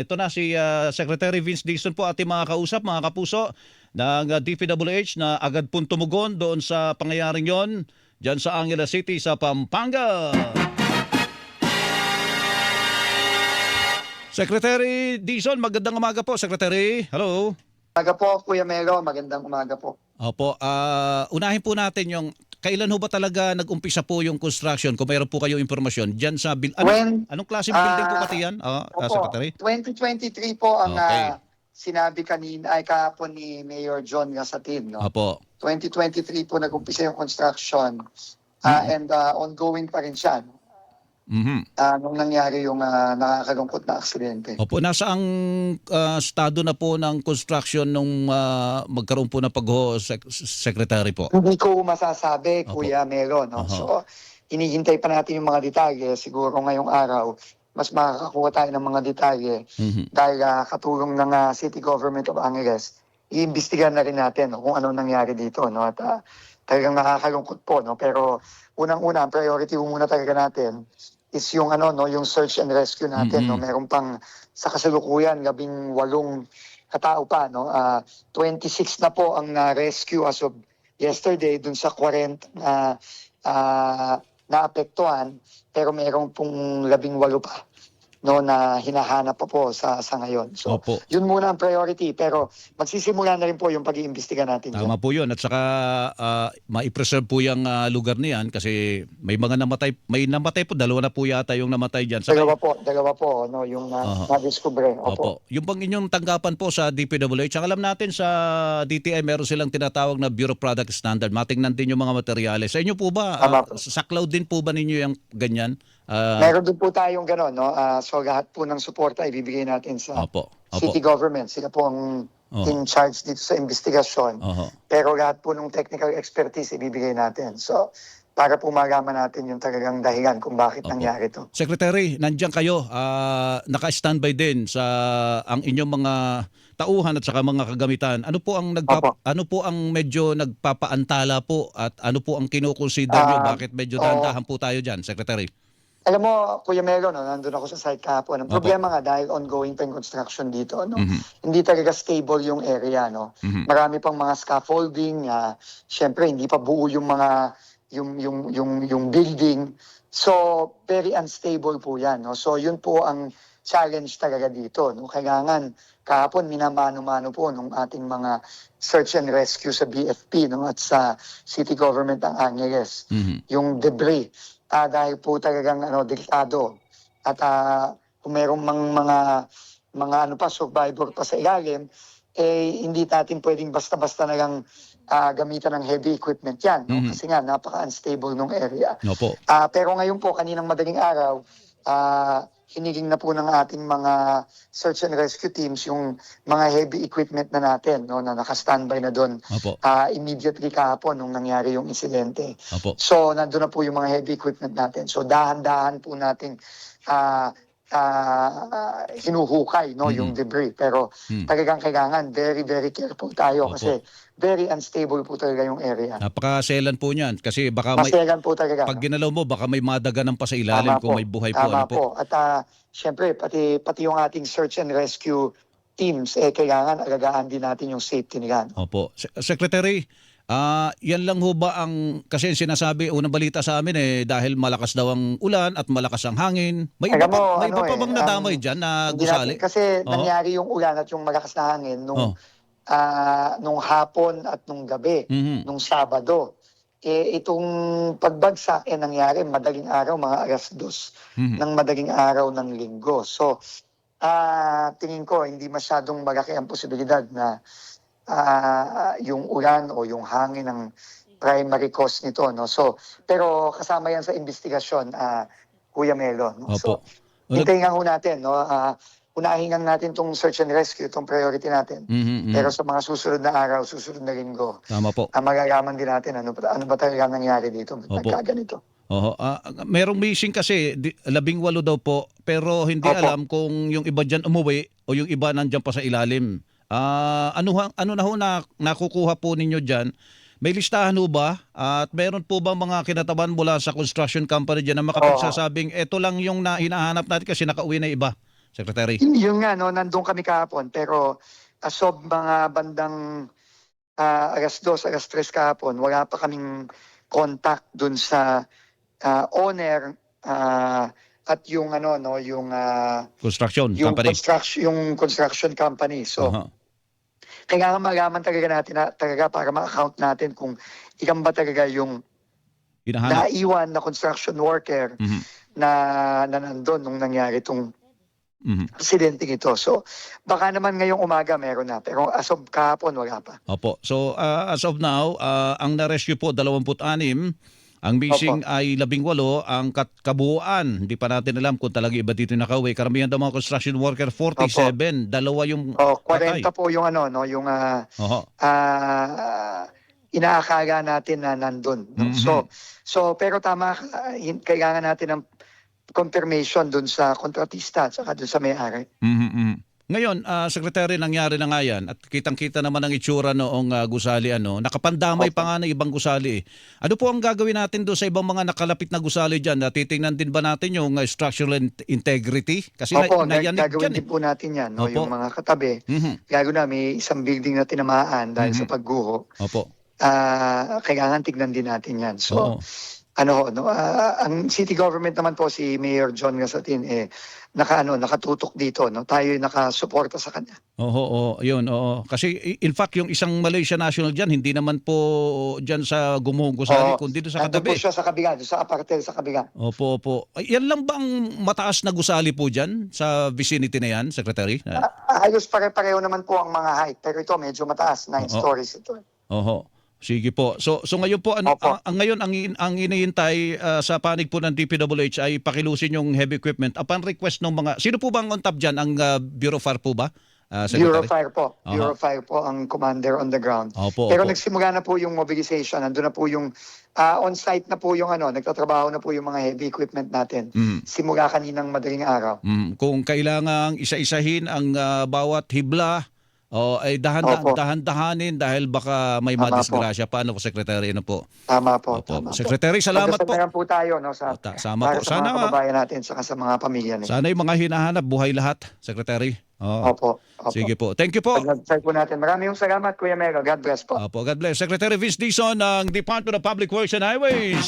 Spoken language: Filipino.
ito na si Secretary Vince Dixon po ating mga kausap, mga kapuso ng DPWH na agad pong tumugon doon sa pangyayaring yon dyan sa Angeles City sa Pampanga. Secretary Dixon, magandang umaga po, Secretary. Hello. Umaga po, Kuya Melo. Magandang umaga po. Opo, unahin po natin yung kailan ho ba talaga nag-umpisa po yung construction kung mayroon po kayong impormasyon dyan sa anong klaseng building po pati yan, Secretary? 2023 po ang Okay. sinabi kanina ay kahapon ni Mayor John Gasatin, no? Opo. 2023 po nag-umpisa yung construction and ongoing pa rin siya, no? Nung nangyari yung nakakalungkot na aksidente. Opo, nasa ang estado na po ng construction nung magkaroon po ng Secretary po? Hindi ko masasabi, Opo. Kuya Melo, no? Oho. So, hinihintay pa natin yung mga detalye. Siguro ngayong araw, mas makakakuha tayo ng mga detalye dahil katulong ng City Government of Angeles, iimbestigahan na rin natin, no, kung ano nangyari dito, no? At talagang nakakalungkot po, no? Pero unang-una, ang priority muna talaga natin is yung yung search and rescue natin, no? Meron pang sa kasalukuyan 18 katao pa, no? 26 na po ang na-rescue as of yesterday dun sa 40 na naapektuhan, pero meron pong 18 pa, no, na hinahanap pa po sa ngayon. So, Opo. yun muna ang priority, pero magsisimula na rin po yung pag-iimbestiga natin. Tama po yun. At saka maipreserve po yung lugar niyan kasi may mga namatay. May namatay po. 2 na po yata yung namatay dyan. Saka, Dalawa po, no, yung na-discover. Opo. Yung bang inyong tanggapan po sa DPWH, ang alam natin sa DTI meron silang tinatawag na Bureau of Product Standard. Matingnan din yung mga materyales. Sa inyo po ba? Tama po. Saklaw din po ba ninyo yung ganyan? Meron din po tayong gano'n, no? So lahat po ng suporta ibibigay natin sa Opo. city government. Sila po ang in charge dito sa investigasyon. Pero lahat po ng technical expertise ibibigay natin. So para po malaman natin yung talagang dahilan kung bakit nangyari ito. Secretary, nandiyan kayo. Naka-standby din sa ang inyong mga tauhan at saka mga kagamitan. Ano po ang ano po ang medyo nagpapaantala po at ano po ang kinukonsider niyo bakit medyo dahan-dahan po tayo diyan, Secretary? Alam mo, Kuya Melo, no, nandun ako sa site kahapon. Ang problema nga dahil ongoing pa yung construction dito, no, hindi talaga stable yung area, no. Marami pang mga scaffolding, syempre hindi pa buo yung mga yung building. So, very unstable po 'yan, no. So, yun po ang challenge talaga dito, no. Kailangan kahapon minamano-mano po nung ating mga search and rescue sa BFP, no, at sa City Government ng Angeles. Yung debris dahil po talagang delikado at kung merong mga survivor pa sa ilalim, hindi natin pwedeng basta-basta na lang gamitan ng heavy equipment yan, no? Kasi nga napaka-unstable ng area. Pero ngayon po, kaninang madaling araw, hiniling na po ng ating mga search and rescue teams yung mga heavy equipment na natin, no, na naka-standby na doon immediately kahapon nung nangyari yung insidente. So, nandun na po yung mga heavy equipment natin. So, dahan-dahan po nating hinuhukay, no, yung debris. Pero talagang kailangan very, very careful tayo kasi very unstable po talaga yung area. Napakaselan po niyan kasi baka maselan po talaga. Pag ginalaw mo baka may madaganan pa sa ilalim kung may buhay po. Tama po. At syempre pati yung ating search and rescue teams kailangan alagaan din natin yung safety nila. Opo. Secretary, yan lang ho ba ang kasi sinasabi unang balita sa amin dahil malakas daw ang ulan at malakas ang hangin. May iba pa bang nadamay diyan na gusali? Kasi nangyari yung ulan at yung malakas na hangin nung hapon at nung gabi, nung Sabado. Itong pagbagsak nangyari madaling araw, mga 2:00 ng madaling araw ng Linggo. So, tingin ko hindi masyadong malaki ang posibilidad na yung ulan o yung hangin ang primary cause nito, no? So, pero kasama yan sa investigasyon, Kuya Melo, no? So, hintayin nga ho natin, no? Unahin natin itong search and rescue, itong priority natin. Pero sa mga susunod na araw, susunod na linggo, magagaman din natin ano ba talaga nangyari dito, nagkaganito. Merong missing kasi 18 daw po, pero hindi alam kung yung iba dyan umuwi o yung iba nandyan pa sa ilalim. Ano na ho nakukuha po ninyo dyan? May listahan ho ba? At meron po ba mga kinataban mula sa construction company dyan na makapagsasabing ito lang yung hinahanap natin kasi nakauwi na iba? Secretary? Yun nga, no, nandun kami kahapon, pero as of mga bandang alas 2, alas 3 kahapon, wala pa kaming contact dun sa owner at yung ano no, Construction yung company? construction company. So, Aha. kailangan malaman talaga natin talaga para ma-account natin kung ilan ba talaga yung Hinahanap? naiwan na construction worker Mhm. na nandun nung nangyari itong Mhm. aksidente ito. So, baka naman ngayong umaga meron na, pero as of kahapon wala pa. Opo. So as of now, ang na-rescue po 26, ang missing Opo. ay 18, ang kabuuan, hindi pa natin alam kung talaga iba dito yung nakauwi. Karamihan daw mga construction worker, 47, dalawa yung O, 40 patay. po yung ano, no, yung Oho. inaakala natin na nandun. No? Mhm. Pero tama, kailangan natin ng confirmation dun sa kontratista at saka dun sa may-ari. Mhm, mhm. Ngayon, Secretary, nangyari na nga yan at kitang-kita naman ang itsura noong gusali. Nakapandamay pa Opo. nga ng ibang gusali. Ano po ang gagawin natin doon sa ibang mga nakalapit na gusali dyan? Titingnan din ba natin yung structural integrity? Kasi Opo, nayanig gagawin dyan din po natin yan, no? Opo. Yung mga katabi. Mhm. Lalo na may isang building na tinamaan dahil sa Mhm. pagguho. Opo. Kailangan tignan din natin yan. Oo. So, ang city government naman po, si Mayor John Gasatin, nakatutok dito, no? Tayo nakasuporta sa kanya. Oo, yun, oo. Kasi in fact, yung isang Malaysia national dyan, hindi naman po dyan sa gumuhong gusali, kundi doon sa Nandun po katabi. siya sa kabila, doon sa apartel sa kabila. Opo, opo. Ay, yan lang ba ang mataas na gusali po dyan sa vicinity na yan, Secretary? Halos pare-pareho naman po ang mga height, pero ito medyo mataas, 9 Oo. stories ito. Oho. Sige po. So ngayon po Opo. ngayon ang hinihintay sa panig po ng DPWH ay pakilusin yung heavy equipment upon request ng mga sino po bang on top diyan, ang Bureau of Fire po ba? Bureau Secretary? of Fire po. Aha. Bureau of Fire po ang commander on the ground. Opo, Pero opo. nagsimula na po yung mobilization. Nandun na po yung on-site na po yung nagtatrabaho na po yung mga heavy equipment natin. Mhm. Simula kaninang madaling araw. Kung kailangang isa-isahin ang bawat hibla ay Opo. dahan-dahanin dahil baka may Tama po. madisgrasya. Paano po, Secretary? Ano po? Tama po. Opo. Tama Secretary, po. salamat po. Magdasal po tayo, no, Sama para po. sa Sana mga kababayan natin saka sa mga pamilya nila. Sana yung mga hinahanap buhay lahat, Secretary. Oo. Opo. Sige po. Thank you po. Pag-nag-try po natin. Maraming salamat, Kuya Mero. God bless po. God bless. Secretary Vince Dizon ng Department of Public Works and Highways.